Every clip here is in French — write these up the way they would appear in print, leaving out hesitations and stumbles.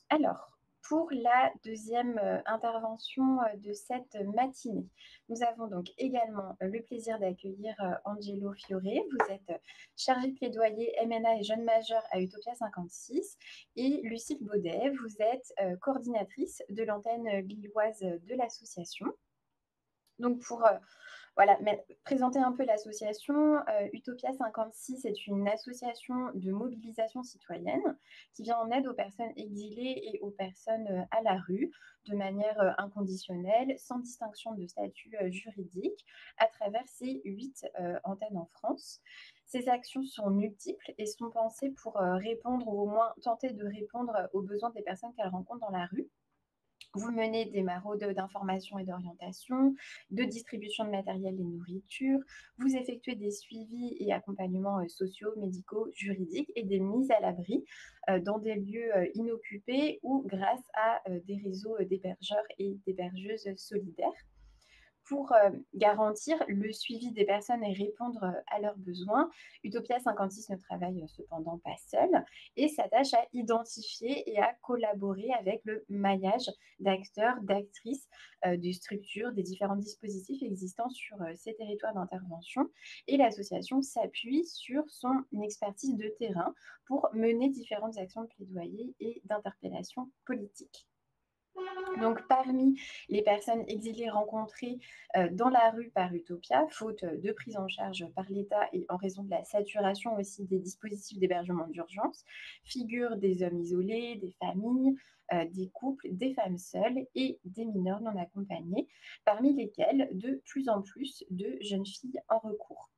Alors, pour la deuxième intervention de cette matinée, nous avons donc également le plaisir d'accueillir Angelo Fiore. Vous êtes chargé de plaidoyer MNA et jeunes majeurs à Utopia 56. Et Lucille Baudet, vous êtes coordinatrice de l'antenne lilloise de l'association. Donc, pour voilà, mais présenter un peu l'association, Utopia 56 est une association de mobilisation citoyenne qui vient en aide aux personnes exilées et aux personnes à la rue de manière inconditionnelle, sans distinction de statut juridique, à travers ces 8 antennes en France. Ces actions sont multiples et sont pensées pour répondre, ou au moins tenter de répondre aux besoins des personnes qu'elles rencontrent dans la rue. Vous menez des maraudes d'information et d'orientation, de distribution de matériel et nourriture. Vous effectuez des suivis et accompagnements sociaux, médicaux, juridiques et des mises à l'abri dans des lieux inoccupés ou grâce à des réseaux d'hébergeurs et d'hébergeuses solidaires pour garantir le suivi des personnes et répondre à leurs besoins. Utopia 56 ne travaille cependant pas seul et s'attache à identifier et à collaborer avec le maillage d'acteurs, d'actrices, de structures, des différents dispositifs existants sur ces territoires d'intervention. Et l'association s'appuie sur son expertise de terrain pour mener différentes actions de plaidoyer et d'interpellation politique. Donc, parmi les personnes exilées rencontrées dans la rue par Utopia, faute de prise en charge par l'État et en raison de la saturation aussi des dispositifs d'hébergement d'urgence, figurent des hommes isolés, des familles, des couples, des femmes seules et des mineurs non accompagnés, parmi lesquels de plus en plus de jeunes filles en recours.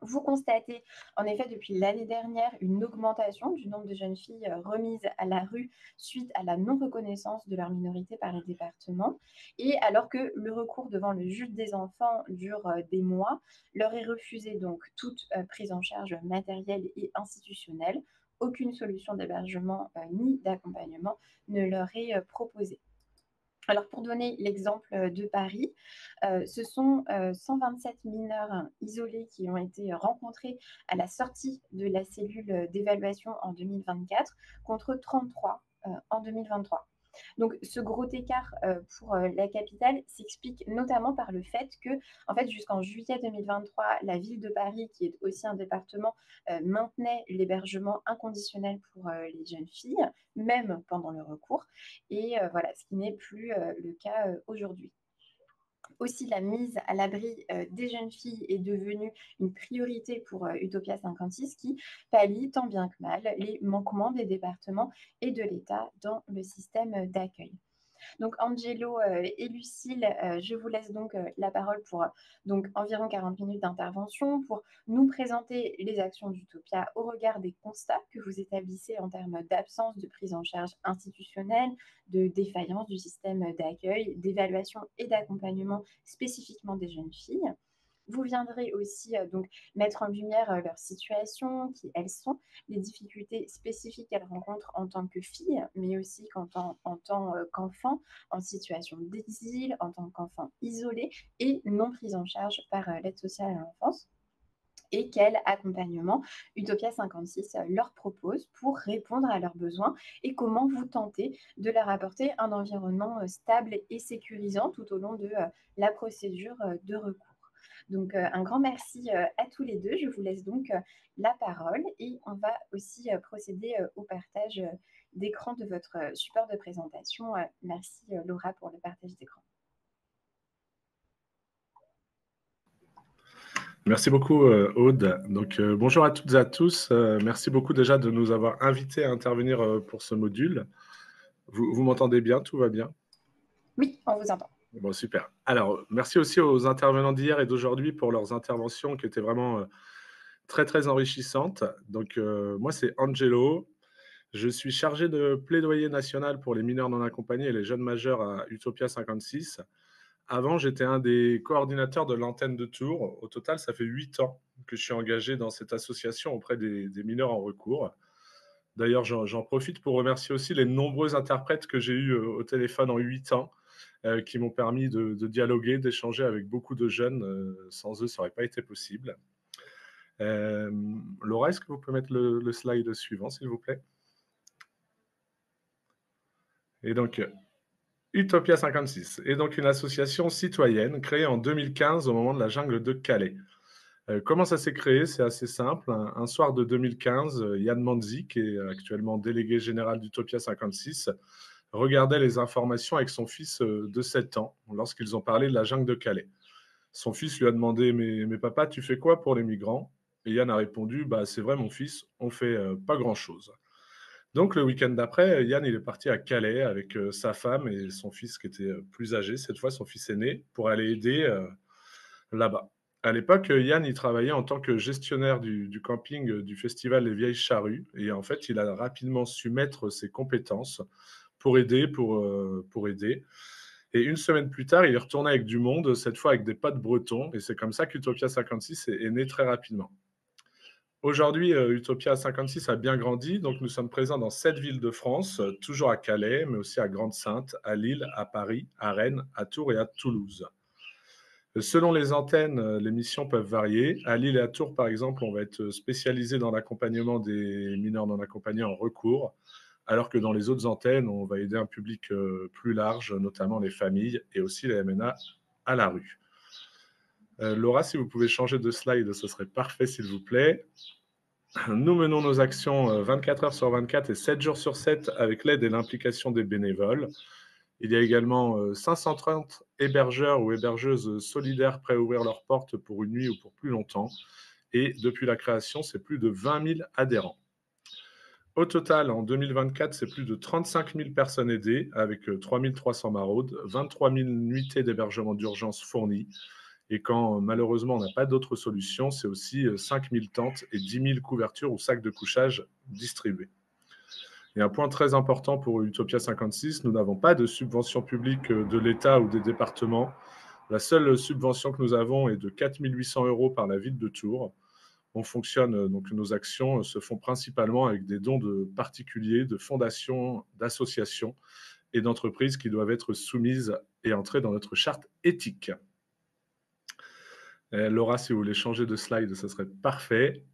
Vous constatez en effet depuis l'année dernière une augmentation du nombre de jeunes filles remises à la rue suite à la non-reconnaissance de leur minorité par les départements. Et alors que le recours devant le juge des enfants dure des mois, leur est refusée donc toute prise en charge matérielle et institutionnelle. Aucune solution d'hébergement ni d'accompagnement ne leur est proposée. Alors, pour donner l'exemple de Paris, ce sont 127 mineurs isolés qui ont été rencontrés à la sortie de la cellule d'évaluation en 2024 contre 33 en 2023. Donc, ce gros écart pour la capitale s'explique notamment par le fait que, en fait, jusqu'en juillet 2023, la ville de Paris, qui est aussi un département, maintenait l'hébergement inconditionnel pour les jeunes filles, même pendant le recours. Et voilà, ce qui n'est plus le cas aujourd'hui. Aussi, la mise à l'abri des jeunes filles est devenue une priorité pour Utopia 56 qui pallie tant bien que mal les manquements des départements et de l'État dans le système d'accueil. Donc Angelo et Lucille, je vous laisse donc la parole pour donc environ 40 minutes d'intervention pour nous présenter les actions d'Utopia au regard des constats que vous établissez en termes d'absence de prise en charge institutionnelle, de défaillance du système d'accueil, d'évaluation et d'accompagnement spécifiquement des jeunes filles. Vous viendrez aussi donc mettre en lumière leur situation, qui elles sont, les difficultés spécifiques qu'elles rencontrent en tant que filles, mais aussi en tant qu'enfants en situation d'exil, en tant qu'enfants isolés et non pris en charge par l'aide sociale à l'enfance et quel accompagnement Utopia 56 leur propose pour répondre à leurs besoins et comment vous tentez de leur apporter un environnement stable et sécurisant tout au long de la procédure de recours. Donc, un grand merci à tous les deux. Je vous laisse donc la parole et on va aussi procéder au partage d'écran de votre support de présentation. Merci Laura pour le partage d'écran. Merci beaucoup, Aude. Donc, bonjour à toutes et à tous. Merci beaucoup déjà de nous avoir invités à intervenir pour ce module. Vous m'entendez bien? Tout va bien? Oui, on vous entend. Bon, super. Alors, merci aussi aux intervenants d'hier et d'aujourd'hui pour leurs interventions qui étaient vraiment très, très enrichissantes. Donc, moi, c'est Angelo. Je suis chargé de plaidoyer national pour les mineurs non accompagnés et les jeunes majeurs à Utopia 56. Avant, j'étais un des coordinateurs de l'antenne de Tours. Au total, ça fait 8 ans que je suis engagé dans cette association auprès des mineurs en recours. D'ailleurs, j'en profite pour remercier aussi les nombreux interprètes que j'ai eus au téléphone en 8 ans, qui m'ont permis de dialoguer, d'échanger avec beaucoup de jeunes. Sans eux, ça n'aurait pas été possible. Laura, est-ce que vous pouvez mettre le slide suivant, s'il vous plaît? Et donc, Utopia 56 est donc une association citoyenne créée en 2015 au moment de la jungle de Calais. Comment ça s'est créé? C'est assez simple. Un soir de 2015, Yann Manzi, qui est actuellement délégué général d'Utopia 56, regardait les informations avec son fils de 7 ans lorsqu'ils ont parlé de la jungle de Calais. Son fils lui a demandé: mais papa, tu fais quoi pour les migrants? Et Yann a répondu: bah, c'est vrai, mon fils, on fait pas grand-chose. Donc, le week-end d'après, Yann il est parti à Calais avec sa femme et son fils qui était plus âgé, cette fois son fils aîné, pour aller aider là-bas. À l'époque, Yann, il travaillait en tant que gestionnaire du camping du festival Les Vieilles Charrues. Et en fait, il a rapidement su mettre ses compétences pour aider. Et une semaine plus tard, il est retourné avec du monde, cette fois avec des potes bretons. Et c'est comme ça qu'Utopia 56 est né très rapidement. Aujourd'hui, Utopia 56 a bien grandi, donc nous sommes présents dans 7 villes de France, toujours à Calais, mais aussi à Grande-Synthe, à Lille, à Paris, à Rennes, à Tours et à Toulouse. Selon les antennes, les missions peuvent varier. À Lille et à Tours, par exemple, on va être spécialisé dans l'accompagnement des mineurs non accompagnés en recours, alors que dans les autres antennes, on va aider un public plus large, notamment les familles et aussi les MNA à la rue. Laura, si vous pouvez changer de slide, ce serait parfait, s'il vous plaît. Nous menons nos actions 24 heures sur 24 et 7 jours sur 7 avec l'aide et l'implication des bénévoles. Il y a également 530 hébergeurs ou hébergeuses solidaires prêts à ouvrir leurs portes pour une nuit ou pour plus longtemps. Et depuis la création, c'est plus de 20 000 adhérents. Au total, en 2024, c'est plus de 35 000 personnes aidées avec 3 300 maraudes, 23 000 nuitées d'hébergement d'urgence fournies. Et quand malheureusement on n'a pas d'autre solution, c'est aussi 5 000 tentes et 10 000 couvertures ou sacs de couchage distribués. Et un point très important pour Utopia 56, nous n'avons pas de subvention publique de l'État ou des départements. La seule subvention que nous avons est de 4 800 € par la ville de Tours. On fonctionne, donc nos actions se font principalement avec des dons de particuliers, de fondations, d'associations et d'entreprises qui doivent être soumises et entrer dans notre charte éthique. Laura, si vous voulez changer de slide, ce serait parfait.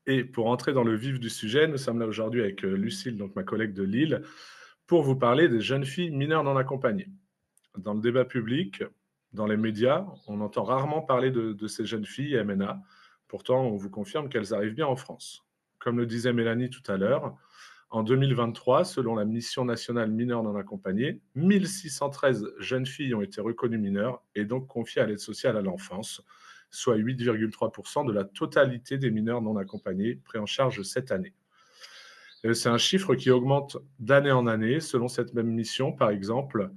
Et pour entrer dans le vif du sujet, nous sommes là aujourd'hui avec Lucille, donc ma collègue de Lille, pour vous parler des jeunes filles mineures non accompagnées. Dans le débat public, dans les médias, on entend rarement parler de ces jeunes filles MNA. Pourtant, on vous confirme qu'elles arrivent bien en France. Comme le disait Mélanie tout à l'heure, en 2023, selon la mission nationale mineures non accompagnées, 1613 jeunes filles ont été reconnues mineures et donc confiées à l'aide sociale à l'enfance, soit 8,3% de la totalité des mineurs non accompagnés pris en charge cette année. C'est un chiffre qui augmente d'année en année. Selon cette même mission, par exemple,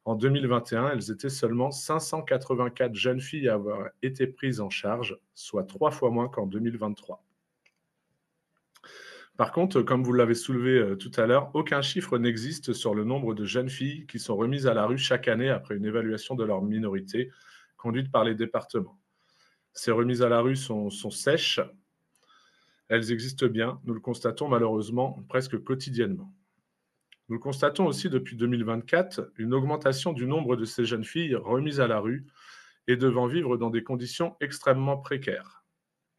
en 2021, elles étaient seulement 584 jeunes filles à avoir été prises en charge, soit 3 fois moins qu'en 2023. Par contre, comme vous l'avez soulevé tout à l'heure, aucun chiffre n'existe sur le nombre de jeunes filles qui sont remises à la rue chaque année après une évaluation de leur minorité conduite par les départements. Ces remises à la rue sont sèches. Elles existent bien, nous le constatons malheureusement presque quotidiennement. Nous constatons aussi depuis 2024 une augmentation du nombre de ces jeunes filles remises à la rue et devant vivre dans des conditions extrêmement précaires.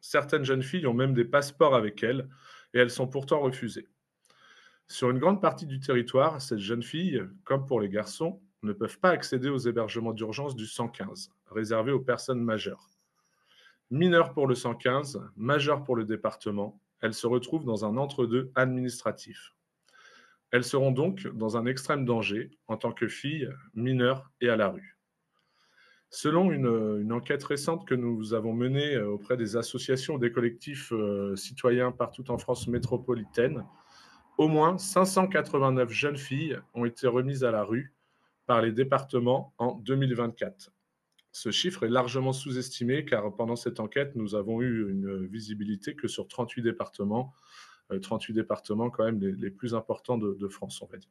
Certaines jeunes filles ont même des passeports avec elles et elles sont pourtant refusées. Sur une grande partie du territoire, ces jeunes filles, comme pour les garçons, ne peuvent pas accéder aux hébergements d'urgence du 115, réservés aux personnes majeures. Mineures pour le 115, majeures pour le département, elles se retrouvent dans un entre-deux administratif. Elles seront donc dans un extrême danger en tant que filles, mineures et à la rue. Selon une enquête récente que nous avons menée auprès des associations ou des collectifs citoyens partout en France métropolitaine, au moins 589 jeunes filles ont été remises à la rue par les départements en 2024. Ce chiffre est largement sous-estimé car pendant cette enquête, nous avons eu une visibilité que sur 38 départements, 38 départements quand même les plus importants de France, on va dire.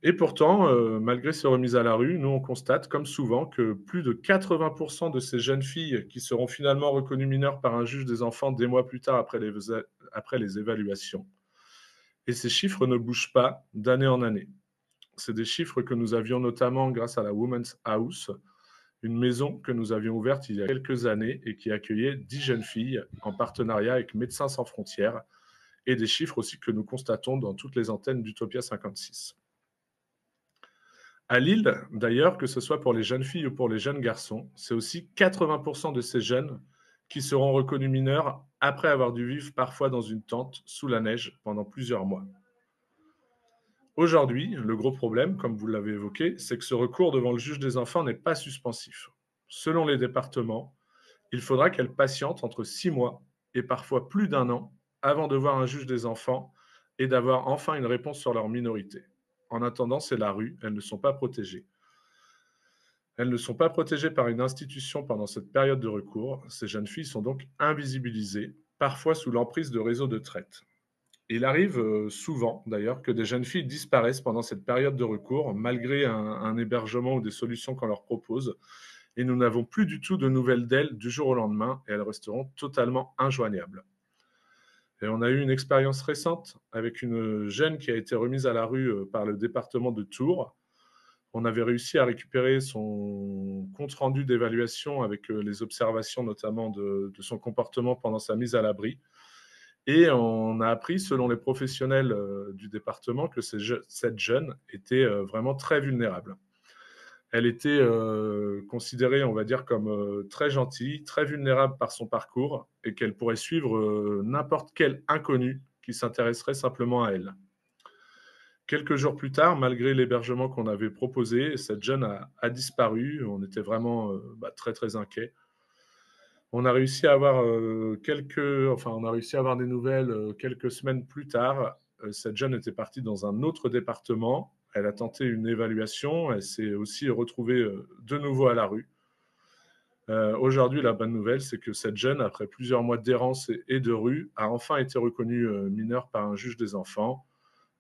Et pourtant, malgré ces remises à la rue, nous on constate comme souvent que plus de 80% de ces jeunes filles qui seront finalement reconnues mineures par un juge des enfants des mois plus tard après les évaluations. Et ces chiffres ne bougent pas d'année en année. C'est des chiffres que nous avions notamment grâce à la Women's House, une maison que nous avions ouverte il y a quelques années et qui accueillait 10 jeunes filles en partenariat avec Médecins sans frontières, et des chiffres aussi que nous constatons dans toutes les antennes d'Utopia 56. À Lille, d'ailleurs, que ce soit pour les jeunes filles ou pour les jeunes garçons, c'est aussi 80 de ces jeunes qui seront reconnus mineurs après avoir dû vivre parfois dans une tente sous la neige pendant plusieurs mois. Aujourd'hui, le gros problème, comme vous l'avez évoqué, c'est que ce recours devant le juge des enfants n'est pas suspensif. Selon les départements, il faudra qu'elles patientent entre 6 mois et parfois plus d'un an avant de voir un juge des enfants et d'avoir enfin une réponse sur leur minorité. En attendant, c'est la rue, elles ne sont pas protégées. Elles ne sont pas protégées par une institution pendant cette période de recours. Ces jeunes filles sont donc invisibilisées, parfois sous l'emprise de réseaux de traite. Il arrive souvent, d'ailleurs, que des jeunes filles disparaissent pendant cette période de recours, malgré un hébergement ou des solutions qu'on leur propose, et nous n'avons plus du tout de nouvelles d'elles du jour au lendemain, et elles resteront totalement injoignables. Et on a eu une expérience récente avec une jeune qui a été remise à la rue par le département de Tours. On avait réussi à récupérer son compte-rendu d'évaluation avec les observations notamment de son comportement pendant sa mise à l'abri. Et on a appris, selon les professionnels du département, que cette jeune était vraiment très vulnérable. Elle était considérée, on va dire, comme très gentille, très vulnérable par son parcours et qu'elle pourrait suivre n'importe quel inconnu qui s'intéresserait simplement à elle. Quelques jours plus tard, malgré l'hébergement qu'on avait proposé, cette jeune a disparu. On était vraiment très très inquiets. On a réussi à avoir on a réussi à avoir des nouvelles quelques semaines plus tard. Cette jeune était partie dans un autre département. Elle a tenté une évaluation. Elle s'est aussi retrouvée de nouveau à la rue. Aujourd'hui, la bonne nouvelle, c'est que cette jeune, après plusieurs mois d'errance et de rue, a enfin été reconnue mineure par un juge des enfants.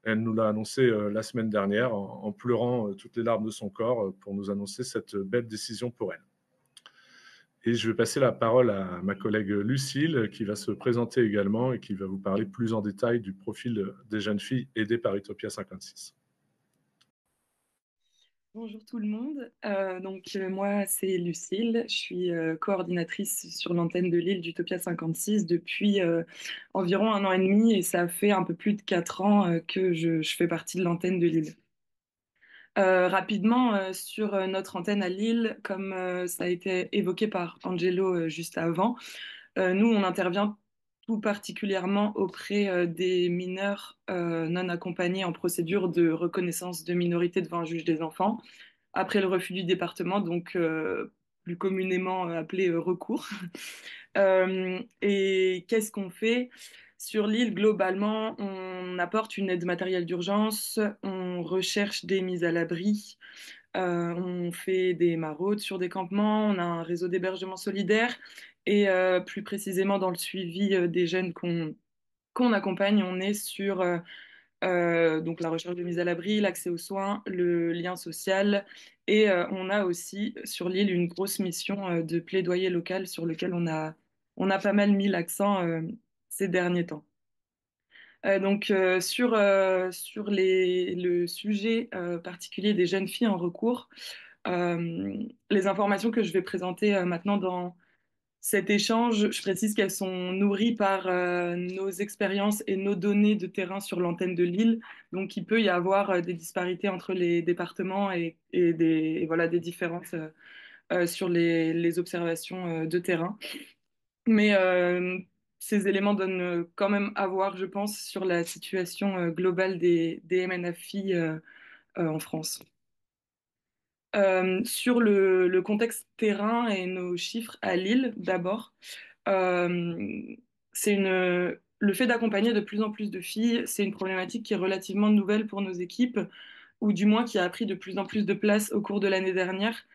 Elle nous l'a annoncé la semaine dernière en pleurant toutes les larmes de son corps pour nous annoncer cette belle décision pour elle. Et je vais passer la parole à ma collègue Lucille, qui va se présenter également et qui va vous parler plus en détail du profil des jeunes filles aidées par Utopia 56. Bonjour tout le monde. Moi c'est Lucille, je suis coordinatrice sur l'antenne de Lille d'Utopia 56 depuis environ 1 an et demi et ça fait un peu plus de 4 ans que je fais partie de l'antenne de Lille. Rapidement sur notre antenne à Lille, comme ça a été évoqué par Angelo juste avant, nous on intervient tout particulièrement auprès des mineurs non accompagnés en procédure de reconnaissance de minorité devant un juge des enfants après le refus du département, donc plus communément appelé recours. Et qu'est-ce qu'on fait? Sur l'île, globalement, on apporte une aide matérielle d'urgence, on recherche des mises à l'abri, on fait des maraudes sur des campements, on a un réseau d'hébergement solidaire et plus précisément dans le suivi des jeunes qu'on accompagne, on est sur donc la recherche de mise à l'abri, l'accès aux soins, le lien social. Et on a aussi sur l'île une grosse mission de plaidoyer local sur lequel on a pas mal mis l'accent ces derniers temps. Sur le sujet particulier des jeunes filles en recours, les informations que je vais présenter maintenant dans cet échange, je précise qu'elles sont nourries par nos expériences et nos données de terrain sur l'antenne de Lille. Donc, il peut y avoir des disparités entre les départements et des différences sur les observations de terrain. Mais ces éléments donnent quand même à voir, je pense, sur la situation globale des MNFI en France. Sur le contexte terrain et nos chiffres à Lille, d'abord, euh, le fait d'accompagner de plus en plus de filles, c'est une problématique qui est relativement nouvelle pour nos équipes, ou du moins qui a pris de plus en plus de place au cours de l'année dernière.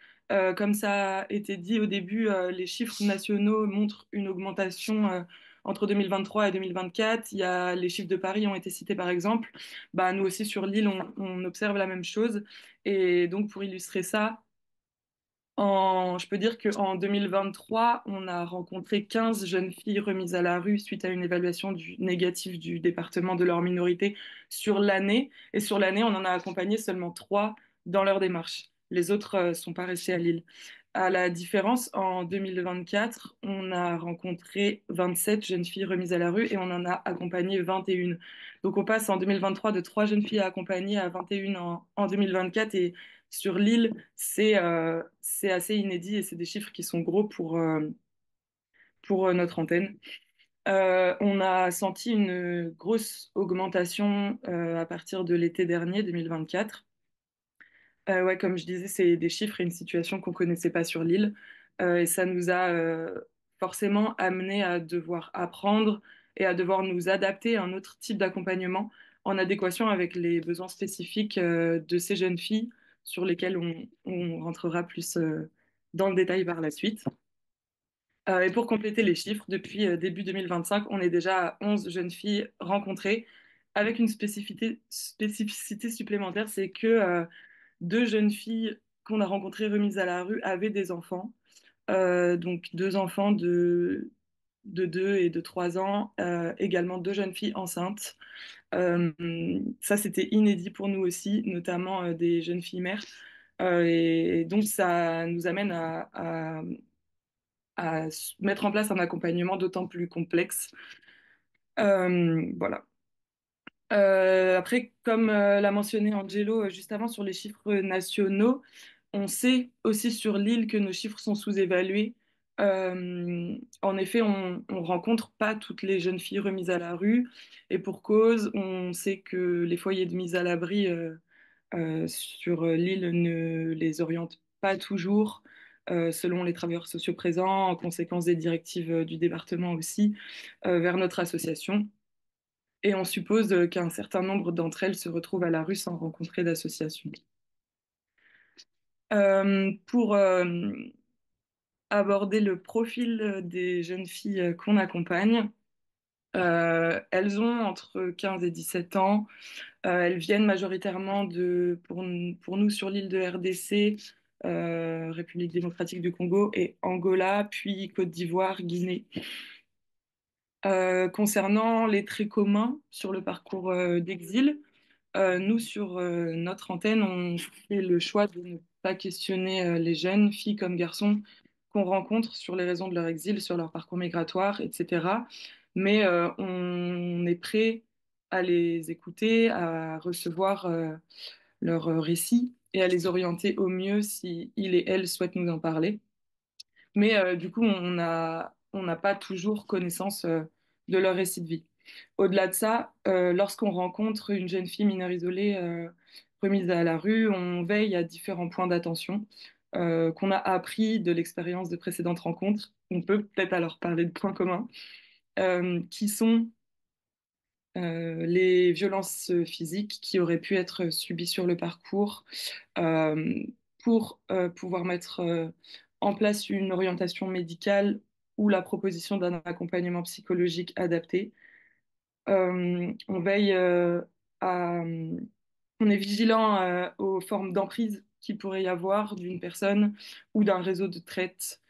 Comme ça a été dit au début, les chiffres nationaux montrent une augmentation entre 2023 et 2024. Il y a, les chiffres de Paris ont été cités par exemple. Bah, nous aussi sur l'île, on observe la même chose. Et donc pour illustrer ça, je peux dire qu'en 2023, on a rencontré 15 jeunes filles remises à la rue suite à une évaluation négative du département de leur minorité sur l'année. Et sur l'année, on en a accompagné seulement 3 dans leur démarche. Les autres ne sont pas restés à Lille. À la différence, en 2024, on a rencontré 27 jeunes filles remises à la rue et on en a accompagné 21. Donc on passe en 2023 de 3 jeunes filles à accompagner à 21 en 2024 et Sur l'île, c'est assez inédit et c'est des chiffres qui sont gros pour notre antenne. On a senti une grosse augmentation à partir de l'été dernier, 2024. Ouais, comme je disais, c'est des chiffres et une situation qu'on connaissait pas sur l'île. Et ça nous a forcément amené à devoir apprendre et à devoir nous adapter à un autre type d'accompagnement en adéquation avec les besoins spécifiques de ces jeunes filles sur lesquels on rentrera plus dans le détail par la suite. Et pour compléter les chiffres, depuis début 2025, on est déjà à 11 jeunes filles rencontrées avec une spécificité supplémentaire, c'est que deux jeunes filles qu'on a rencontrées remises à la rue avaient des enfants. Donc deux enfants de 2 et de 3 ans, également deux jeunes filles enceintes. Euh, Ça, c'était inédit pour nous aussi, notamment des jeunes filles mères. Et donc, ça nous amène à mettre en place un accompagnement d'autant plus complexe. Voilà. Après, comme l'a mentionné Angelo juste avant sur les chiffres nationaux, on sait aussi sur l'île que nos chiffres sont sous-évalués. En effet, on ne rencontre pas toutes les jeunes filles remises à la rue et pour cause, on sait que les foyers de mise à l'abri sur l'île ne les orientent pas toujours selon les travailleurs sociaux présents, en conséquence des directives du département aussi, vers notre association. Et on suppose qu'un certain nombre d'entre elles se retrouvent à la rue sans rencontrer d'association. Pour aborder le profil des jeunes filles qu'on accompagne, elles ont entre 15 et 17 ans. Elles viennent majoritairement pour nous sur l'île de RDC, République démocratique du Congo et Angola, puis Côte d'Ivoire, Guinée. Concernant les traits communs sur le parcours d'exil, nous, sur notre antenne, on fait le choix de ne pas questionner les jeunes, filles comme garçons, qu'on rencontre sur les raisons de leur exil, sur leur parcours migratoire, etc. Mais on est prêt à les écouter, à recevoir leurs récits et à les orienter au mieux si ils et elles souhaitent nous en parler. Mais du coup, on n'a pas toujours connaissance de leur récit de vie. Au-delà de ça, lorsqu'on rencontre une jeune fille mineure isolée remise à la rue, on veille à différents points d'attention qu'on a appris de l'expérience de précédentes rencontres. On peut peut-être alors parler de points communs, qui sont les violences physiques qui auraient pu être subies sur le parcours, euh, pour pouvoir mettre en place une orientation médicale ou la proposition d'un accompagnement psychologique adapté. On veille à... On est vigilant aux formes d'emprise qu'il pourrait y avoir d'une personne ou d'un réseau de traite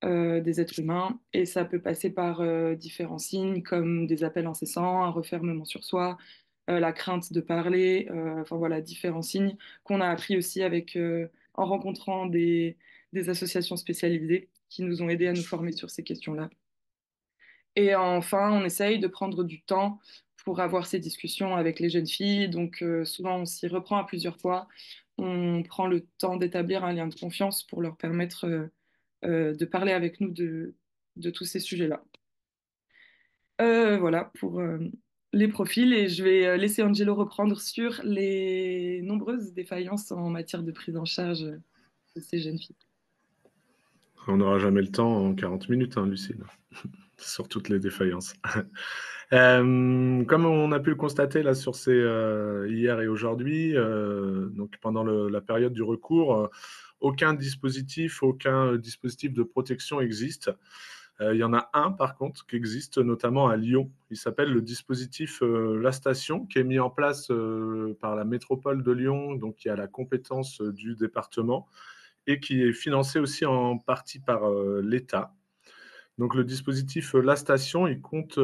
des êtres humains. Et ça peut passer par différents signes comme des appels incessants, un refermement sur soi, la crainte de parler, enfin voilà, différents signes qu'on a appris aussi en rencontrant des associations spécialisées qui nous ont aidés à nous former sur ces questions-là. Et enfin, on essaye de prendre du temps pour avoir ces discussions avec les jeunes filles. Donc souvent, on s'y reprend à plusieurs fois. On prend le temps d'établir un lien de confiance pour leur permettre de parler avec nous de tous ces sujets-là. Voilà pour les profils et je vais laisser Angelo reprendre sur les nombreuses défaillances en matière de prise en charge de ces jeunes filles. On n'aura jamais le temps en 40 minutes, hein, Lucille, sur toutes les défaillances. Comme on a pu le constater là sur ces hier et aujourd'hui, donc pendant la période du recours, aucun dispositif de protection existe. Il y en a un par contre qui existe notamment à Lyon. Il s'appelle le dispositif La Station, qui est mis en place par la métropole de Lyon, donc qui a la compétence du département et qui est financé aussi en partie par l'État. Donc le dispositif La Station, il compte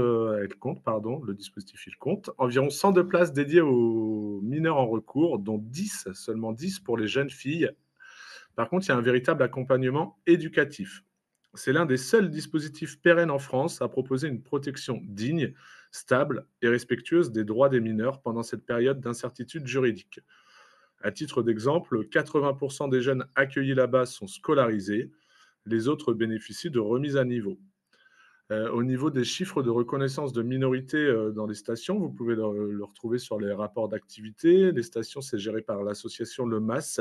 environ 102 places dédiées aux mineurs en recours, dont seulement 10 pour les jeunes filles. Par contre, il y a un véritable accompagnement éducatif. C'est l'un des seuls dispositifs pérennes en France à proposer une protection digne, stable et respectueuse des droits des mineurs pendant cette période d'incertitude juridique. À titre d'exemple, 80% des jeunes accueillis là-bas sont scolarisés, les autres bénéficient de remises à niveau. Au niveau des chiffres de reconnaissance de minorité dans les stations, vous pouvez le retrouver sur les rapports d'activité. Les stations, c'est géré par l'association Le Mas.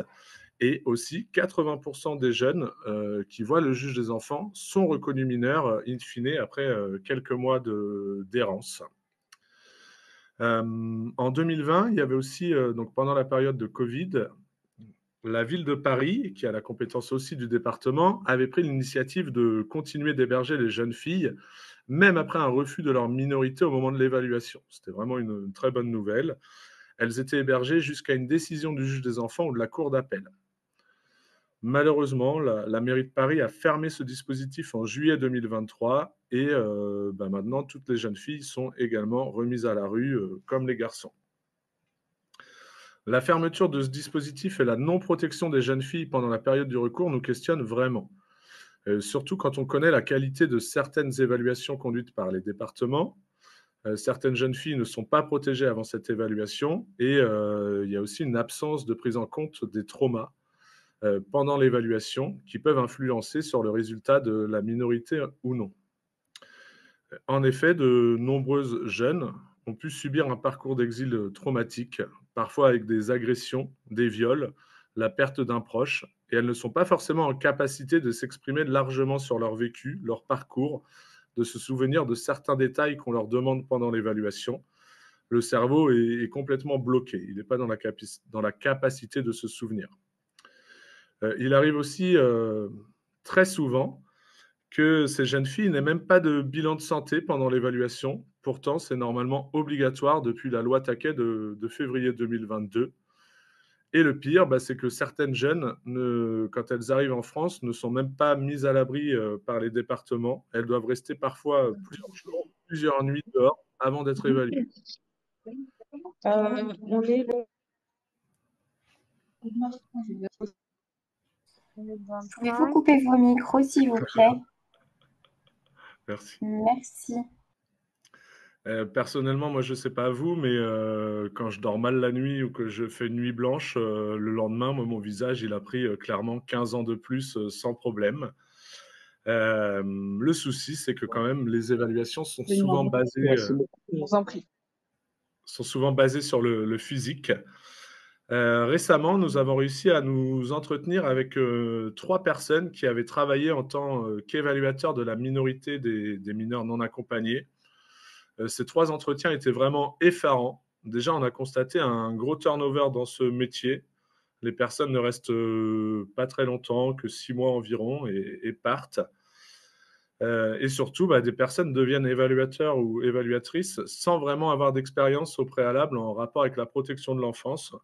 Et aussi, 80% des jeunes qui voient le juge des enfants sont reconnus mineurs, in fine, après quelques mois d'errance. En 2020, il y avait aussi, donc pendant la période de Covid, la ville de Paris, qui a la compétence aussi du département, avait pris l'initiative de continuer d'héberger les jeunes filles, même après un refus de leur minorité au moment de l'évaluation. C'était vraiment une très bonne nouvelle. Elles étaient hébergées jusqu'à une décision du juge des enfants ou de la cour d'appel. Malheureusement, la mairie de Paris a fermé ce dispositif en juillet 2023 et maintenant, toutes les jeunes filles sont également remises à la rue, comme les garçons. La fermeture de ce dispositif et la non-protection des jeunes filles pendant la période du recours nous questionnent vraiment. Surtout quand on connaît la qualité de certaines évaluations conduites par les départements. Certaines jeunes filles ne sont pas protégées avant cette évaluation et il y a aussi une absence de prise en compte des traumas pendant l'évaluation qui peuvent influencer sur le résultat de la minorité ou non. En effet, de nombreuses jeunes ont pu subir un parcours d'exil traumatique, parfois avec des agressions, des viols, la perte d'un proche, et elles ne sont pas forcément en capacité de s'exprimer largement sur leur vécu, leur parcours, de se souvenir de certains détails qu'on leur demande pendant l'évaluation. Le cerveau est complètement bloqué, il n'est pas dans la capacité de se souvenir. Il arrive aussi très souvent que ces jeunes filles n'aient même pas de bilan de santé pendant l'évaluation. Pourtant, c'est normalement obligatoire depuis la loi Taquet de février 2022. Et le pire, c'est que certaines jeunes, quand elles arrivent en France, ne sont même pas mises à l'abri par les départements. Elles doivent rester parfois plusieurs jours, plusieurs nuits dehors avant d'être évaluées. On est le Pouvez-vous couper vos micros, s'il vous plaît? Merci. Merci. Personnellement, moi, je ne sais pas vous, mais quand je dors mal la nuit ou que je fais une nuit blanche, le lendemain, moi, mon visage, il a pris clairement 15 ans de plus sans problème. Le souci, c'est que quand même, les évaluations sont souvent basées sur le physique. Récemment, nous avons réussi à nous entretenir avec 3 personnes qui avaient travaillé en tant qu'évaluateurs de la minorité des mineurs non accompagnés. Ces 3 entretiens étaient vraiment effarants. Déjà, on a constaté un gros turnover dans ce métier. Les personnes ne restent pas très longtemps, que 6 mois environ, et partent. Et surtout, des personnes deviennent évaluateurs ou évaluatrices sans vraiment avoir d'expérience au préalable en rapport avec la protection de l'enfance.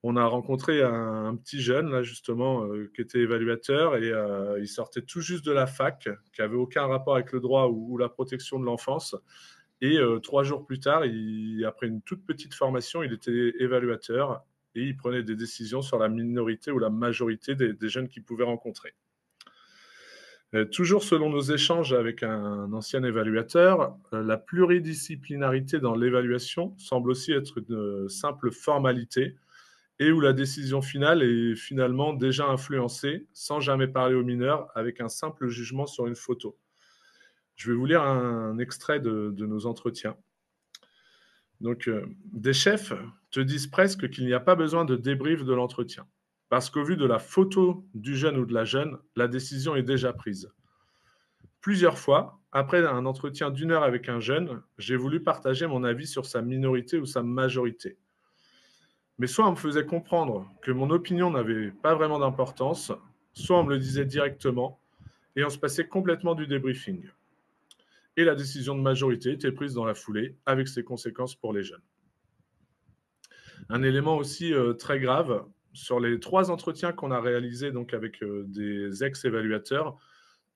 On a rencontré un petit jeune, là, justement, qui était évaluateur et il sortait tout juste de la fac, qui n'avait aucun rapport avec le droit ou la protection de l'enfance. Et 3 jours plus tard, après une toute petite formation, il était évaluateur et il prenait des décisions sur la minorité ou la majorité des jeunes qu'il pouvait rencontrer. Toujours selon nos échanges avec un ancien évaluateur, la pluridisciplinarité dans l'évaluation semble aussi être une simple formalité et où la décision finale est finalement déjà influencée, sans jamais parler aux mineurs, avec un simple jugement sur une photo. Je vais vous lire un extrait de nos entretiens. Donc, des chefs te disent presque qu'il n'y a pas besoin de débrief de l'entretien, parce qu'au vu de la photo du jeune ou de la jeune, la décision est déjà prise. Plusieurs fois, après un entretien d'1 heure avec un jeune, j'ai voulu partager mon avis sur sa minorité ou sa majorité. Mais soit on me faisait comprendre que mon opinion n'avait pas vraiment d'importance, soit on me le disait directement, et on se passait complètement du débriefing. Et la décision de majorité était prise dans la foulée, avec ses conséquences pour les jeunes. Un élément aussi très grave, sur les 3 entretiens qu'on a réalisés donc avec des ex-évaluateurs,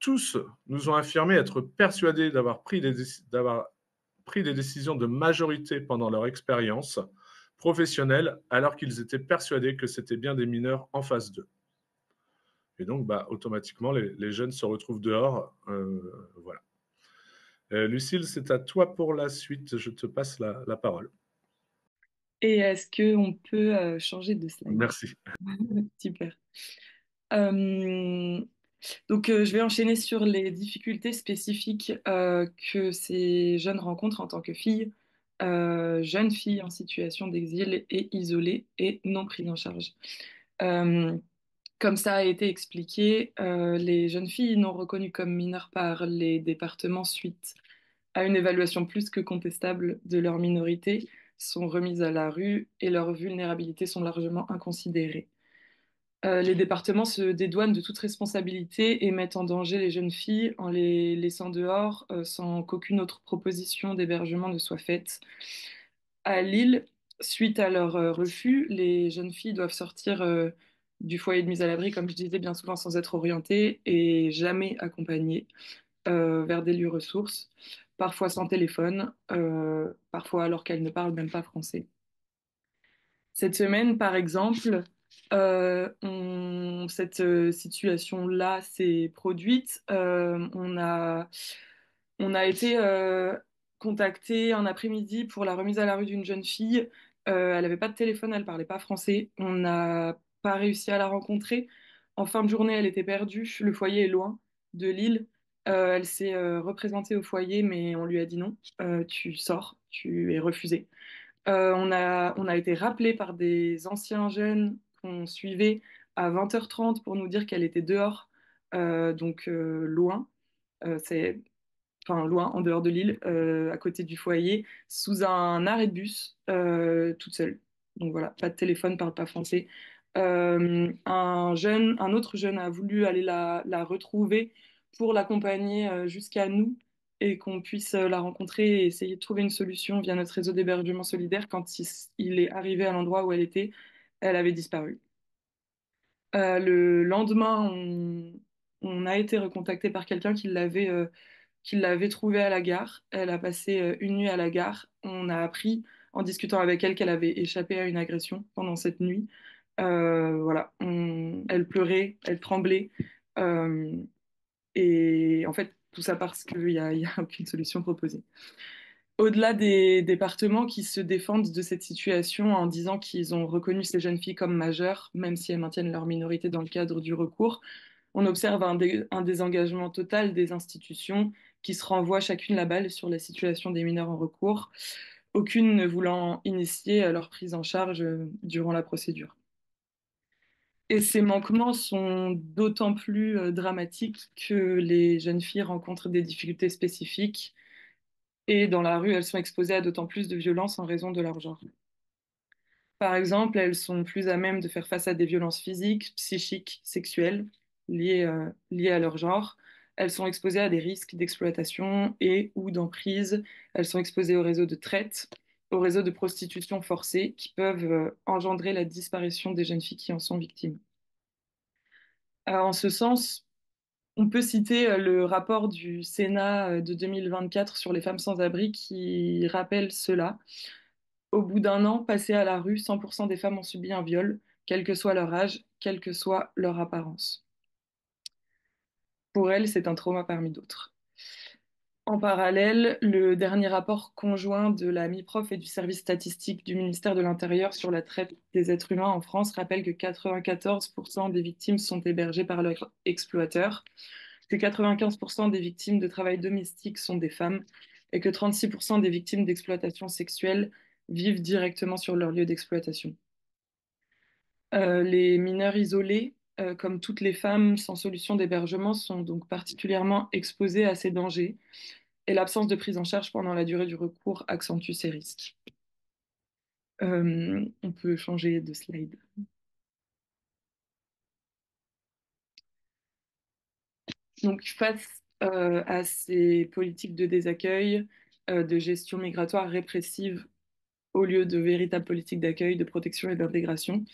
tous nous ont affirmé être persuadés d'avoir pris des décisions de majorité pendant leur expérience professionnelle, alors qu'ils étaient persuadés que c'était bien des mineurs en face d'eux. Et donc, automatiquement, les jeunes se retrouvent dehors. Voilà. Lucille, c'est à toi pour la suite. Je te passe la parole. Et est-ce qu'on peut changer de slide? Merci. Super. Euh, je vais enchaîner sur les difficultés spécifiques que ces jeunes rencontrent en tant que filles, jeunes filles en situation d'exil et isolées et non prises en charge. Euh, Comme ça a été expliqué, les jeunes filles non reconnues comme mineures par les départements suite à une évaluation plus que contestable de leur minorité sont remises à la rue et leurs vulnérabilités sont largement inconsidérées. Les départements se dédouanent de toute responsabilité et mettent en danger les jeunes filles en les laissant dehors sans qu'aucune autre proposition d'hébergement ne soit faite. À Lille, suite à leur refus, les jeunes filles doivent sortir du foyer de mise à l'abri, comme je disais, bien souvent sans être orientées et jamais accompagnées vers des lieux ressources, parfois sans téléphone, parfois alors qu'elles ne parlent même pas français. Cette semaine, par exemple, cette situation-là s'est produite. On a été contacté un après-midi pour la remise à la rue d'une jeune fille. Elle n'avait pas de téléphone, elle parlait pas français. On n'a pas réussi à la rencontrer. En fin de journée, elle était perdue. Le foyer est loin de Lille. Elle s'est représentée au foyer, mais on lui a dit non. Tu sors, tu es refusée. On a été rappelé par des anciens jeunes qu'on suivait à 20h30 pour nous dire qu'elle était dehors, loin. C'est enfin loin, en dehors de l'île, à côté du foyer, sous un arrêt de bus, toute seule. Donc voilà, pas de téléphone, parle pas français. Un autre jeune a voulu aller la retrouver pour l'accompagner jusqu'à nous et qu'on puisse la rencontrer et essayer de trouver une solution via notre réseau d'hébergement solidaire. Il est arrivé à l'endroit où elle était, elle avait disparu. Le lendemain, on a été recontacté par quelqu'un qui l'avait trouvée à la gare. Elle a passé une nuit à la gare. On a appris en discutant avec elle qu'elle avait échappé à une agression pendant cette nuit. Elle pleurait, elle tremblait. Euh, et en fait, tout ça parce il y a aucune solution proposée. Au-delà des départements qui se défendent de cette situation en disant qu'ils ont reconnu ces jeunes filles comme majeures, même si elles maintiennent leur minorité dans le cadre du recours, on observe un désengagement total des institutions qui se renvoient chacune la balle sur la situation des mineurs en recours, aucune ne voulant initier à leur prise en charge durant la procédure. Et ces manquements sont d'autant plus dramatiques que les jeunes filles rencontrent des difficultés spécifiques et dans la rue, elles sont exposées à d'autant plus de violences en raison de leur genre. Par exemple, elles sont plus à même de faire face à des violences physiques, psychiques, sexuelles liées à leur genre. Elles sont exposées à des risques d'exploitation et ou d'emprise. Elles sont exposées au réseau de traite, au réseau de prostitution forcée qui peuvent engendrer la disparition des jeunes filles qui en sont victimes. En ce sens, on peut citer le rapport du Sénat de 2024 sur les femmes sans abri qui rappelle cela. Au bout d'un an passé à la rue, 100% des femmes ont subi un viol, quel que soit leur âge, quelle que soit leur apparence. Pour elles, c'est un trauma parmi d'autres. En parallèle, le dernier rapport conjoint de la MIPROF et du service statistique du ministère de l'Intérieur sur la traite des êtres humains en France rappelle que 94% des victimes sont hébergées par leurs exploiteurs, que 95% des victimes de travail domestique sont des femmes et que 36% des victimes d'exploitation sexuelle vivent directement sur leur lieu d'exploitation. Les mineurs isolés, comme toutes les femmes sans solution d'hébergement, sont donc particulièrement exposés à ces dangers et l'absence de prise en charge pendant la durée du recours accentue ces risques. On peut changer de slide. Donc, face à ces politiques de désaccueil, de gestion migratoire répressive au lieu de véritables politiques d'accueil, de protection et d'intégration,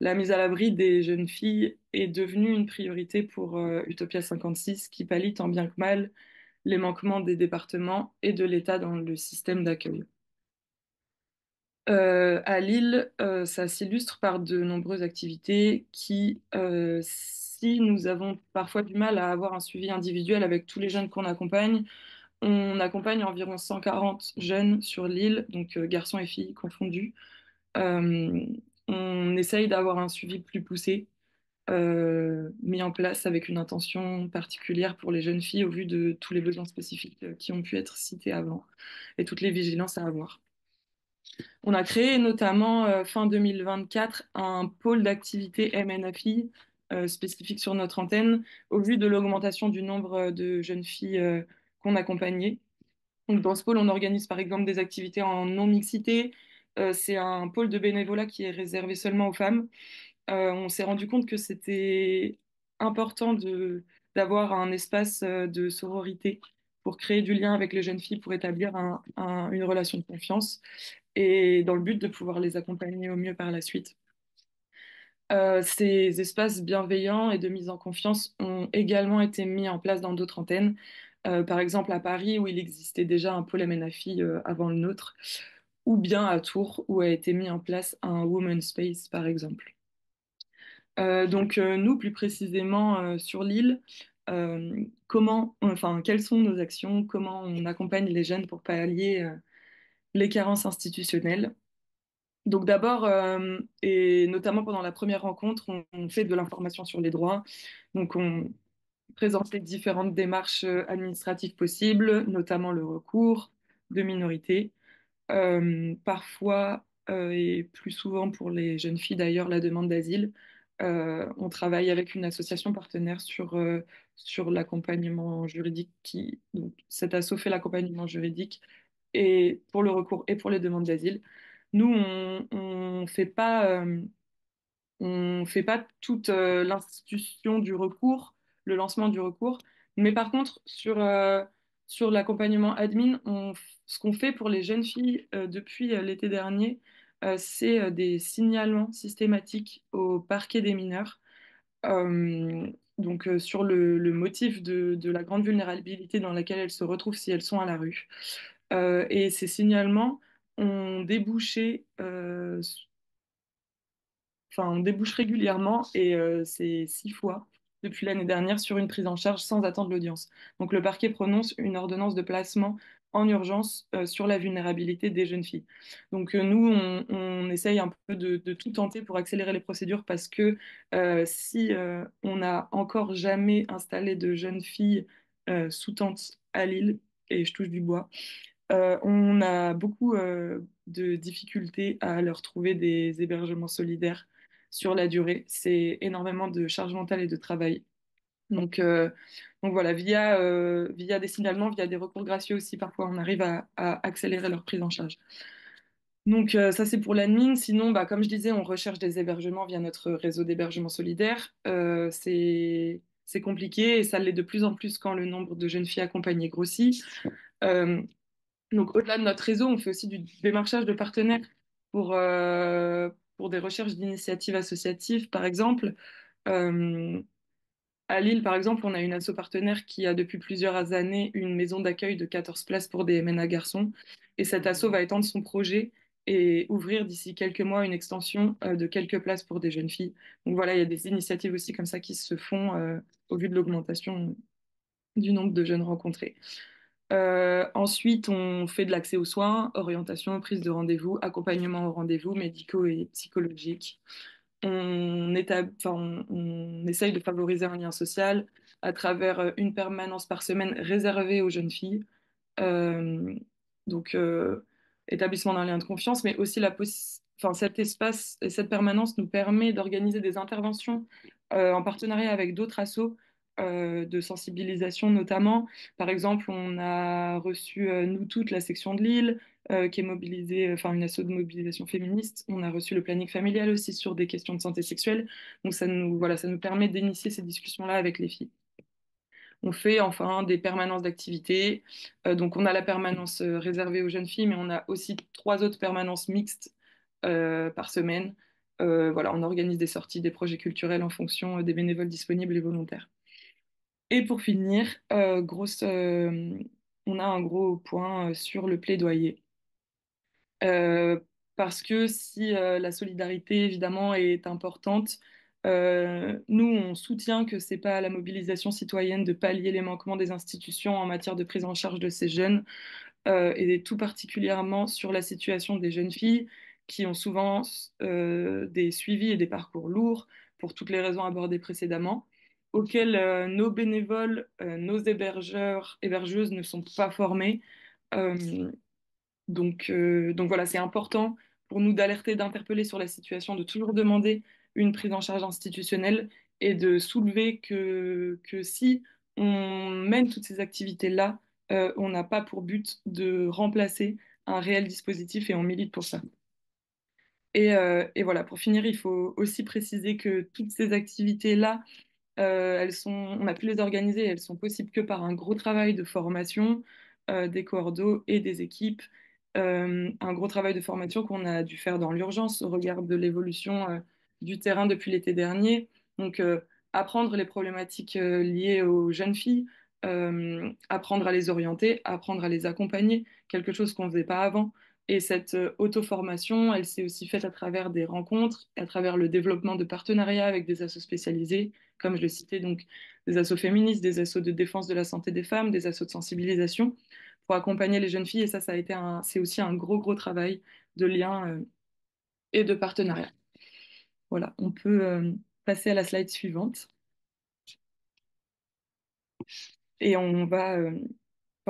la mise à l'abri des jeunes filles est devenue une priorité pour Utopia 56, qui pallie tant bien que mal les manquements des départements et de l'État dans le système d'accueil. À Lille, ça s'illustre par de nombreuses activités qui, si nous avons parfois du mal à avoir un suivi individuel avec tous les jeunes qu'on accompagne, on accompagne environ 140 jeunes sur l'île, donc garçons et filles confondus, Euh, on essaye d'avoir un suivi plus poussé, mis en place avec une intention particulière pour les jeunes filles au vu de tous les besoins spécifiques qui ont pu être cités avant et toutes les vigilances à avoir. On a créé notamment fin 2024 un pôle d'activité MNFI spécifique sur notre antenne au vu de l'augmentation du nombre de jeunes filles qu'on accompagnait. Donc, dans ce pôle, on organise par exemple des activités en non-mixité. C'est un pôle de bénévolat qui est réservé seulement aux femmes. On s'est rendu compte que c'était important d'avoir un espace de sororité pour créer du lien avec les jeunes filles, pour établir une relation de confiance et dans le but de pouvoir les accompagner au mieux par la suite. Ces espaces bienveillants et de mise en confiance ont également été mis en place dans d'autres antennes. Par exemple à Paris, où il existait déjà un pôle MNAFI avant le nôtre, ou bien à Tours, où a été mis en place un Women's Space, par exemple. Nous, plus précisément sur l'île, quelles sont nos actions, comment on accompagne les jeunes pour pallier les carences institutionnelles. Donc d'abord, et notamment pendant la première rencontre, on fait de l'information sur les droits. Donc on présente les différentes démarches administratives possibles, notamment le recours de minorité. Parfois, et plus souvent pour les jeunes filles d'ailleurs, la demande d'asile. On travaille avec une association partenaire sur l'accompagnement juridique donc cet asso fait l'accompagnement juridique et pour le recours et pour les demandes d'asile. Nous, on fait pas toute l'institution du recours, le lancement du recours, mais par contre, sur l'accompagnement admin, ce qu'on fait pour les jeunes filles depuis l'été dernier, c'est des signalements systématiques au parquet des mineurs. Sur le motif de la grande vulnérabilité dans laquelle elles se retrouvent si elles sont à la rue. Et ces signalements ont débouché on débouche régulièrement et c'est 6 fois depuis l'année dernière sur une prise en charge sans attendre l'audience. Donc le parquet prononce une ordonnance de placement en urgence sur la vulnérabilité des jeunes filles. Donc nous, on essaye un peu de tout tenter pour accélérer les procédures parce que si on n'a encore jamais installé de jeunes filles sous tente à Lille, et je touche du bois, on a beaucoup de difficultés à leur trouver des hébergements solidaires sur la durée. C'est énormément de charge mentale et de travail. Donc, euh, donc voilà, via des signalements, via des recours gracieux aussi, parfois on arrive à accélérer leur prise en charge. Ça c'est pour l'admin. Sinon, bah, comme je disais, on recherche des hébergements via notre réseau d'hébergement solidaire. C'est compliqué et ça l'est de plus en plus quand le nombre de jeunes filles accompagnées grossit. Euh, donc, au-delà de notre réseau, on fait aussi du démarchage de partenaires pour, euh, pour des recherches d'initiatives associatives, par exemple. Euh, à Lille, par exemple, on a une asso partenaire qui a depuis plusieurs années une maison d'accueil de 14 places pour des MNA garçons. Et cette asso va étendre son projet et ouvrir d'ici quelques mois une extension de quelques places pour des jeunes filles. Donc voilà, il y a des initiatives aussi comme ça qui se font au vu de l'augmentation du nombre de jeunes rencontrés. Ensuite, on fait de l'accès aux soins, orientation, prise de rendez-vous, accompagnement aux rendez-vous médicaux et psychologiques. On essaye de favoriser un lien social à travers une permanence par semaine réservée aux jeunes filles. Euh, donc, Établissement d'un lien de confiance, mais aussi cet espace et cette permanence nous permet d'organiser des interventions en partenariat avec d'autres assos de sensibilisation notamment. Par exemple, on a reçu, nous toutes, la section de Lille, qui est mobilisée, une asso de mobilisation féministe. On a reçu le planning familial aussi sur des questions de santé sexuelle. Donc, ça nous permet d'initier ces discussions-là avec les filles. On fait enfin des permanences d'activités. Donc on a la permanence réservée aux jeunes filles, mais on a aussi 3 autres permanences mixtes par semaine. Voilà, on organise des sorties, des projets culturels en fonction des bénévoles disponibles et volontaires. Et pour finir, on a un gros point sur le plaidoyer. Euh, Parce que si la solidarité, évidemment, est importante, nous, on soutient que c'est pas à la mobilisation citoyenne de pallier les manquements des institutions en matière de prise en charge de ces jeunes, et tout particulièrement sur la situation des jeunes filles qui ont souvent des suivis et des parcours lourds pour toutes les raisons abordées précédemment, auxquels nos bénévoles, nos hébergeurs, hébergeuses ne sont pas formés. Euh, donc voilà, c'est important pour nous d'alerter, d'interpeller sur la situation, de toujours demander une prise en charge institutionnelle et de soulever que si on mène toutes ces activités-là, on n'a pas pour but de remplacer un réel dispositif et on milite pour ça. Et voilà, pour finir, il faut aussi préciser que toutes ces activités-là, on a pu les organiser, elles sont possibles que par un gros travail de formation des coordos et des équipes. Un gros travail de formation qu'on a dû faire dans l'urgence au regard de l'évolution du terrain depuis l'été dernier. Donc, apprendre les problématiques liées aux jeunes filles, apprendre à les orienter, apprendre à les accompagner, quelque chose qu'on ne faisait pas avant. Et cette auto-formation, elle s'est aussi faite à travers des rencontres, à travers le développement de partenariats avec des assos spécialisés comme je le citais, donc des assos féministes, des assos de défense de la santé des femmes, des assos de sensibilisation pour accompagner les jeunes filles. Et ça a été c'est aussi un gros travail de lien et de partenariat. Voilà, on peut passer à la slide suivante. Et enfin,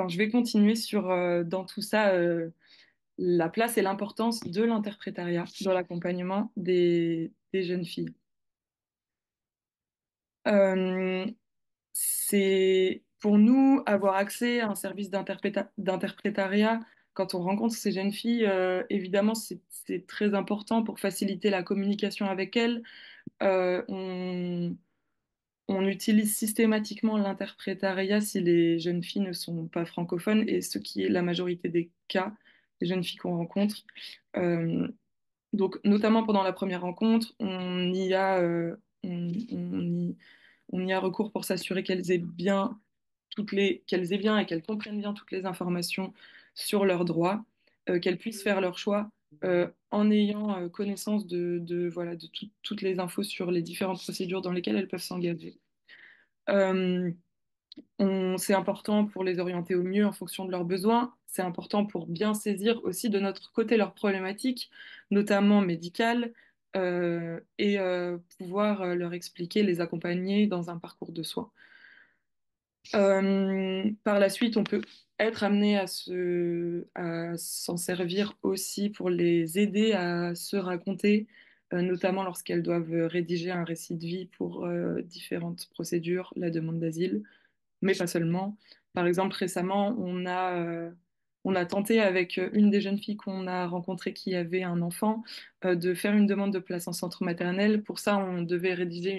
je vais continuer sur, dans tout ça, la place et l'importance de l'interprétariat dans l'accompagnement des jeunes filles. Euh, C'est pour nous avoir accès à un service d'interprétariat quand on rencontre ces jeunes filles, évidemment, c'est très important pour faciliter la communication avec elles. Euh, on, on utilise systématiquement l'interprétariat si les jeunes filles ne sont pas francophones et ce qui est la majorité des cas des jeunes filles qu'on rencontre. Euh, donc, notamment pendant la première rencontre, on y a recours pour s'assurer qu'elles aient bien et qu'elles comprennent bien toutes les informations sur leurs droits, qu'elles puissent faire leur choix en ayant connaissance voilà, de toutes les infos sur les différentes procédures dans lesquelles elles peuvent s'engager. Euh, c'est important pour les orienter au mieux en fonction de leurs besoins. C'est important pour bien saisir aussi de notre côté leurs problématiques, notamment médicales, et pouvoir leur expliquer, les accompagner dans un parcours de soins. Par la suite, on peut être amené à s'en servir aussi pour les aider à se raconter, notamment lorsqu'elles doivent rédiger un récit de vie pour différentes procédures, la demande d'asile, mais pas seulement. Par exemple, récemment, on a tenté avec une des jeunes filles qu'on a rencontrées qui avait un enfant, de faire une demande de place en centre maternel. Pour ça, on devait rédiger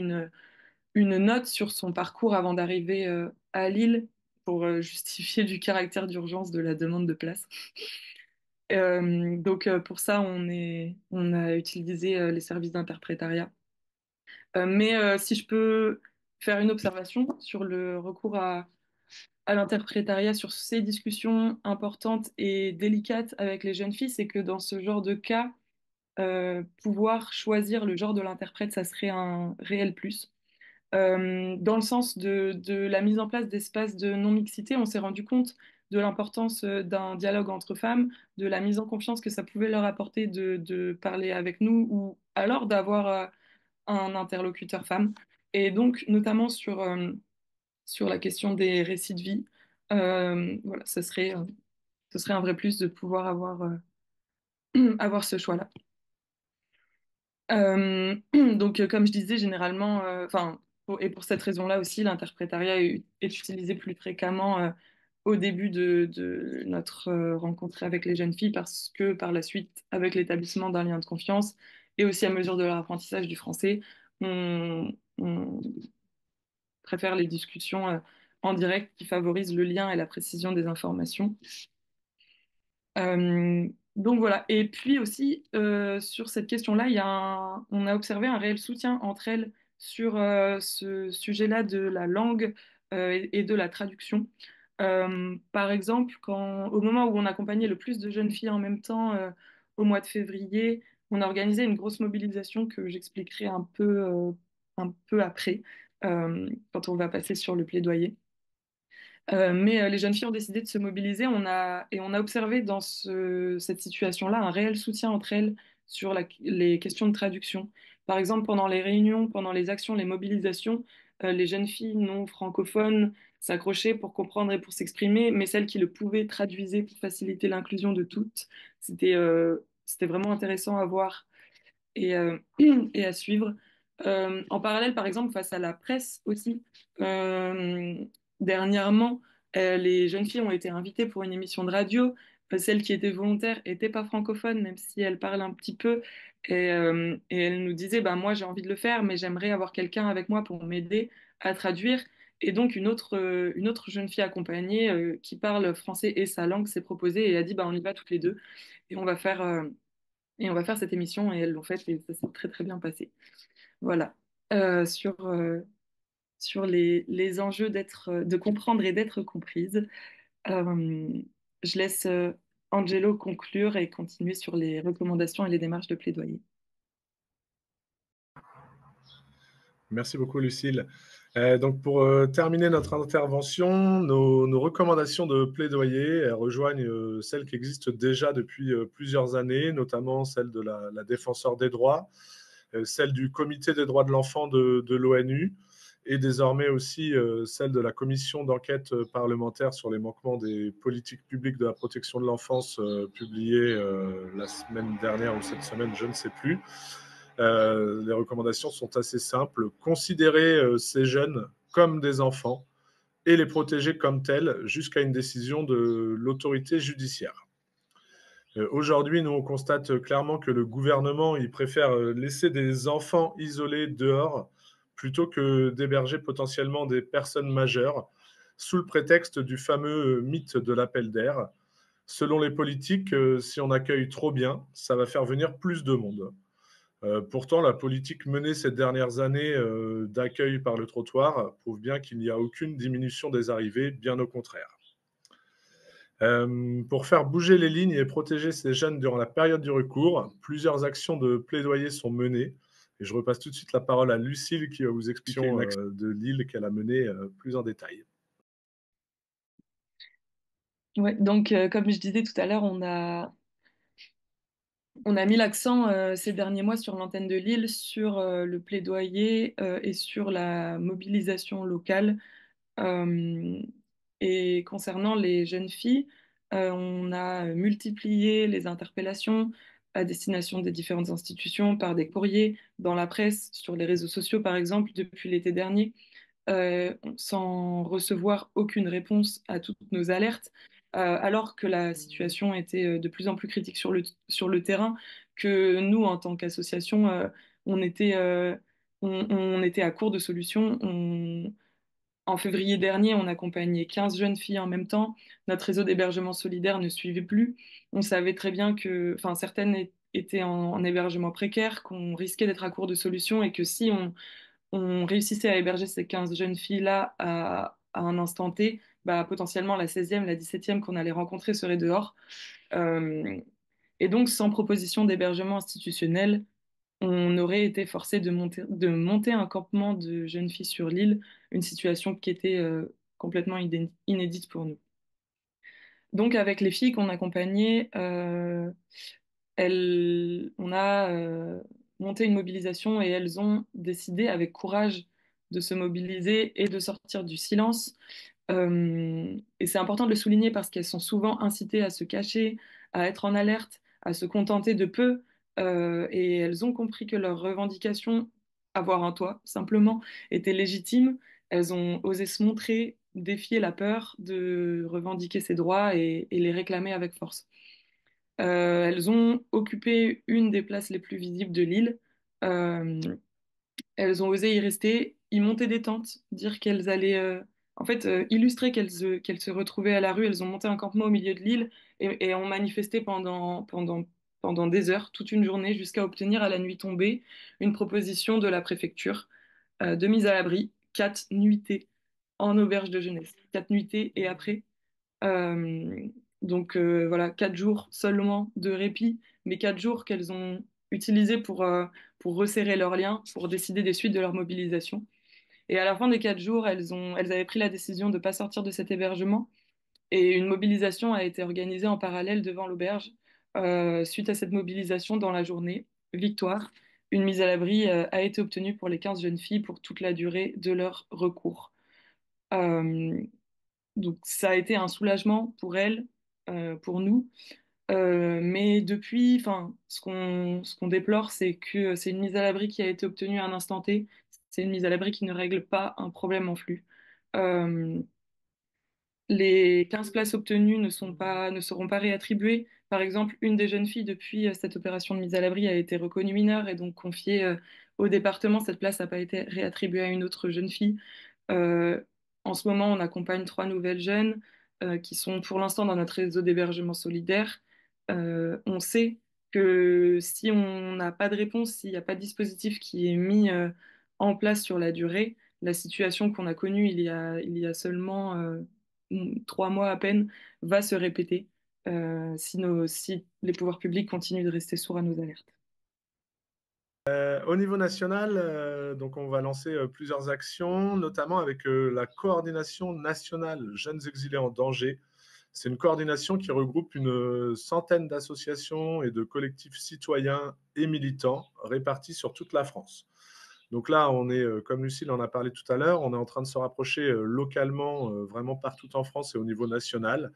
une note sur son parcours avant d'arriver à Lille pour justifier du caractère d'urgence de la demande de place. Donc pour ça, on a utilisé les services d'interprétariat. Mais si je peux faire une observation sur le recours à l'interprétariat, sur ces discussions importantes et délicates avec les jeunes filles, c'est que dans ce genre de cas, pouvoir choisir le genre de l'interprète, ça serait un réel plus. Dans le sens de la mise en place d'espaces de non-mixité, on s'est rendu compte de l'importance d'un dialogue entre femmes, de la mise en confiance que ça pouvait leur apporter de parler avec nous ou alors d'avoir un interlocuteur femme. Et donc, notamment sur la question des récits de vie, voilà, ce serait un vrai plus de pouvoir avoir ce choix-là. Donc, comme je disais, généralement, enfin, et pour cette raison-là aussi, l'interprétariat est utilisé plus fréquemment au début de notre rencontre avec les jeunes filles parce que par la suite, avec l'établissement d'un lien de confiance et aussi à mesure de leur apprentissage du français, on préfère les discussions en direct qui favorisent le lien et la précision des informations. Donc voilà. Et puis aussi, sur cette question-là, on a observé un réel soutien entre elles sur ce sujet-là de la langue et de la traduction. Par exemple, au moment où on accompagnait le plus de jeunes filles en même temps, au mois de février, on a organisé une grosse mobilisation que j'expliquerai un peu après, quand on va passer sur le plaidoyer. Mais les jeunes filles ont décidé de se mobiliser. Et on a observé dans cette situation-là un réel soutien entre elles sur les questions de traduction. Par exemple, pendant les réunions, pendant les actions, les mobilisations, les jeunes filles non francophones s'accrochaient pour comprendre et pour s'exprimer, mais celles qui le pouvaient traduisaient pour faciliter l'inclusion de toutes. C'était vraiment intéressant à voir et et à suivre. En parallèle, par exemple, face à la presse aussi, euh, dernièrement, les jeunes filles ont été invitées pour une émission de radio. Celle qui était volontaire n'était pas francophone, même si elle parle un petit peu. Et elle nous disait, bah, moi j'ai envie de le faire, mais j'aimerais avoir quelqu'un avec moi pour m'aider à traduire. Et donc une autre jeune fille accompagnée qui parle français et sa langue s'est proposée et a dit, bah, on y va toutes les deux. Et on va faire, et on va faire cette émission et elles l'ont faite et ça s'est très très bien passé. Voilà. Sur les enjeux de comprendre et d'être comprise, euh, je laisse Angelo conclure et continuer sur les recommandations et les démarches de plaidoyer. Merci beaucoup, Lucille. Donc, pour terminer notre intervention, nos recommandations de plaidoyer elles rejoignent celles qui existent déjà depuis plusieurs années, notamment celle de la défenseur des droits, celle du comité des droits de l'enfant de l'ONU et désormais aussi celle de la commission d'enquête parlementaire sur les manquements des politiques publiques de la protection de l'enfance publiée la semaine dernière ou cette semaine, je ne sais plus. Les recommandations sont assez simples. Considérer ces jeunes comme des enfants et les protéger comme tels jusqu'à une décision de l'autorité judiciaire. Aujourd'hui, nous, on constate clairement que le gouvernement il préfère laisser des enfants isolés dehors plutôt que d'héberger potentiellement des personnes majeures sous le prétexte du fameux mythe de l'appel d'air. Selon les politiques, si on accueille trop bien, ça va faire venir plus de monde. Pourtant, la politique menée ces dernières années d'accueil par le trottoir prouve bien qu'il n'y a aucune diminution des arrivées, bien au contraire. Pour faire bouger les lignes et protéger ces jeunes durant la période du recours, plusieurs actions de plaidoyer sont menées. Et je repasse tout de suite la parole à Lucille qui va vous expliquer une action de Lille qu'elle a menée plus en détail. Ouais, donc, comme je disais tout à l'heure, on a mis l'accent ces derniers mois sur l'antenne de Lille, sur le plaidoyer et sur la mobilisation locale. Euh, et concernant les jeunes filles, on a multiplié les interpellations à destination des différentes institutions par des courriers, dans la presse, sur les réseaux sociaux par exemple, depuis l'été dernier, sans recevoir aucune réponse à toutes nos alertes, alors que la situation était de plus en plus critique sur le terrain, que nous, en tant qu'association, on était, on était à court de solutions. En février dernier, on accompagnait 15 jeunes filles en même temps. Notre réseau d'hébergement solidaire ne suivait plus. On savait très bien que, enfin, certaines étaient en hébergement précaire, qu'on risquait d'être à court de solutions et que si on réussissait à héberger ces 15 jeunes filles-là à un instant T, bah, potentiellement la 16e, la 17e qu'on allait rencontrer serait dehors. Euh, et donc, sans proposition d'hébergement institutionnel, on aurait été forcé de monter un campement de jeunes filles sur l'île, une situation qui était complètement inédite pour nous. Donc, avec les filles qu'on accompagnait, on a monté une mobilisation et elles ont décidé avec courage de se mobiliser et de sortir du silence. Et c'est important de le souligner parce qu'elles sont souvent incitées à se cacher, à être en alerte, à se contenter de peu. Et elles ont compris que leurs revendications, avoir un toit simplement, étaient légitimes. Elles ont osé se montrer, défier la peur de revendiquer ses droits et les réclamer avec force. Elles ont occupé une des places les plus visibles de l'île. Euh, Elles ont osé y rester, y monter des tentes, dire qu'elles allaient, en fait, illustrer qu'elles se retrouvaient à la rue. Elles ont monté un campement au milieu de l'île et ont manifesté pendant des heures, toute une journée, jusqu'à obtenir à la nuit tombée une proposition de la préfecture de mise à l'abri, 4 nuitées en auberge de jeunesse. 4 nuitées et après. Euh, voilà, 4 jours seulement de répit, mais 4 jours qu'elles ont utilisés pour resserrer leurs liens, pour décider des suites de leur mobilisation. Et à la fin des 4 jours, elles avaient pris la décision de ne pas sortir de cet hébergement et une mobilisation a été organisée en parallèle devant l'auberge Suite à cette mobilisation dans la journée, victoire, une mise à l'abri a été obtenue pour les 15 jeunes filles pour toute la durée de leur recours. Euh, donc ça a été un soulagement pour elles, pour nous. Mais depuis, enfin, ce qu'on déplore, c'est que c'est une mise à l'abri qui a été obtenue à un instant T. C'est une mise à l'abri qui ne règle pas un problème en flux. Euh, les 15 places obtenues ne seront pas réattribuées. Par exemple, une des jeunes filles, depuis cette opération de mise à l'abri, a été reconnue mineure et donc confiée au département. Cette place n'a pas été réattribuée à une autre jeune fille. Euh, En ce moment, on accompagne 3 nouvelles jeunes qui sont pour l'instant dans notre réseau d'hébergement solidaire. On sait que si on n'a pas de réponse, s'il n'y a pas de dispositif qui est mis en place sur la durée, la situation qu'on a connue il y a seulement 3 mois à peine va se répéter si les pouvoirs publics continuent de rester sourds à nos alertes. Au niveau national, donc on va lancer plusieurs actions, notamment avec la coordination nationale Jeunes exilés en danger. C'est une coordination qui regroupe une centaine d'associations et de collectifs citoyens et militants répartis sur toute la France. Donc là, on est, comme Lucille en a parlé tout à l'heure, on est en train de se rapprocher localement, vraiment partout en France et au niveau national.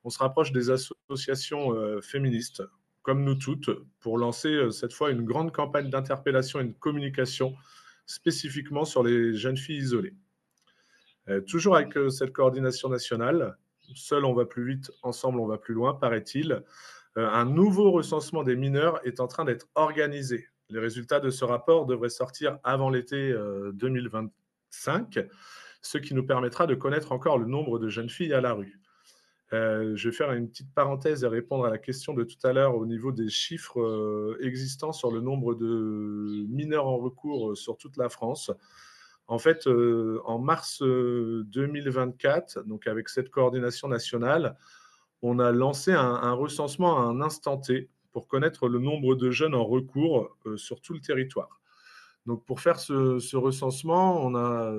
On se rapproche des associations féministes, comme nous toutes, pour lancer cette fois une grande campagne d'interpellation et de communication spécifiquement sur les jeunes filles isolées. Toujours avec cette coordination nationale, seul on va plus vite, ensemble on va plus loin, paraît-il. Un nouveau recensement des mineurs est en train d'être organisé. Les résultats de ce rapport devraient sortir avant l'été 2025, ce qui nous permettra de connaître encore le nombre de jeunes filles à la rue. Je vais faire une petite parenthèse et répondre à la question de tout à l'heure au niveau des chiffres existants sur le nombre de mineurs en recours sur toute la France. En fait, en mars 2024, donc avec cette coordination nationale, on a lancé un recensement à un instant T pour connaître le nombre de jeunes en recours sur tout le territoire. Donc, pour faire ce recensement, on a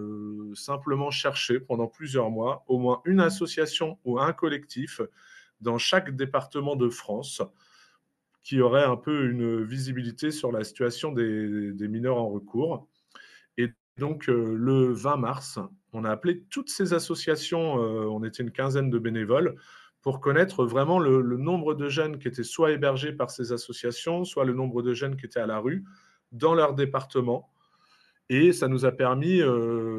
simplement cherché pendant plusieurs mois au moins une association ou un collectif dans chaque département de France qui aurait un peu une visibilité sur la situation des mineurs en recours. Et donc, le 20 mars, on a appelé toutes ces associations, on était une quinzaine de bénévoles, pour connaître vraiment le nombre de jeunes qui étaient soit hébergés par ces associations, soit le nombre de jeunes qui étaient à la rue dans leur département. Et ça nous a permis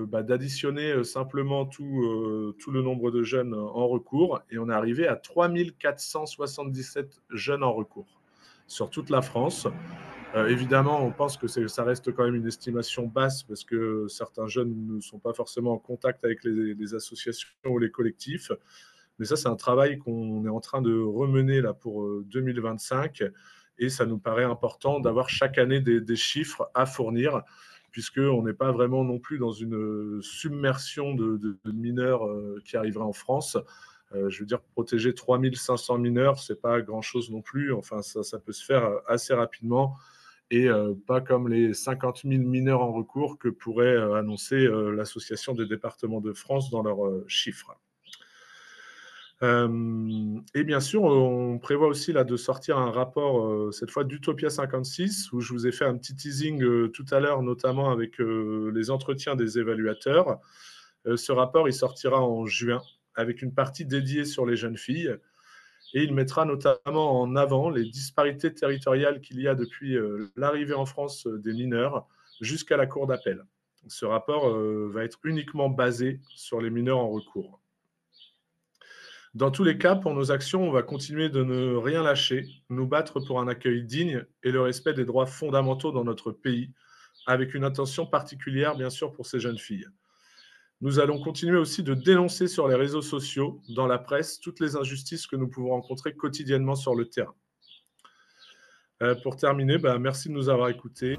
d'additionner simplement tout le nombre de jeunes en recours. Et on est arrivé à 3477 jeunes en recours sur toute la France. Évidemment, on pense que ça reste quand même une estimation basse parce que certains jeunes ne sont pas forcément en contact avec les associations ou les collectifs. Mais ça, c'est un travail qu'on est en train de remener là pour 2025. Et ça nous paraît important d'avoir chaque année des chiffres à fournir, puisqu'on n'est pas vraiment non plus dans une submersion de mineurs qui arriveraient en France. Je veux dire, protéger 3500 mineurs, ce n'est pas grand-chose non plus. Enfin, ça peut se faire assez rapidement et pas comme les 50 000 mineurs en recours que pourrait annoncer l'Association des départements de France dans leurs chiffres. Et bien sûr, on prévoit aussi là de sortir un rapport, cette fois d'Utopia 56, où je vous ai fait un petit teasing tout à l'heure, notamment avec les entretiens des évaluateurs. Ce rapport, il sortira en juin, avec une partie dédiée sur les jeunes filles, et il mettra notamment en avant les disparités territoriales qu'il y a depuis l'arrivée en France des mineurs jusqu'à la cour d'appel. Ce rapport va être uniquement basé sur les mineurs en recours. Dans tous les cas, pour nos actions, on va continuer de ne rien lâcher, nous battre pour un accueil digne et le respect des droits fondamentaux dans notre pays, avec une attention particulière, bien sûr, pour ces jeunes filles. Nous allons continuer aussi de dénoncer sur les réseaux sociaux, dans la presse, toutes les injustices que nous pouvons rencontrer quotidiennement sur le terrain. Pour terminer, merci de nous avoir écoutés.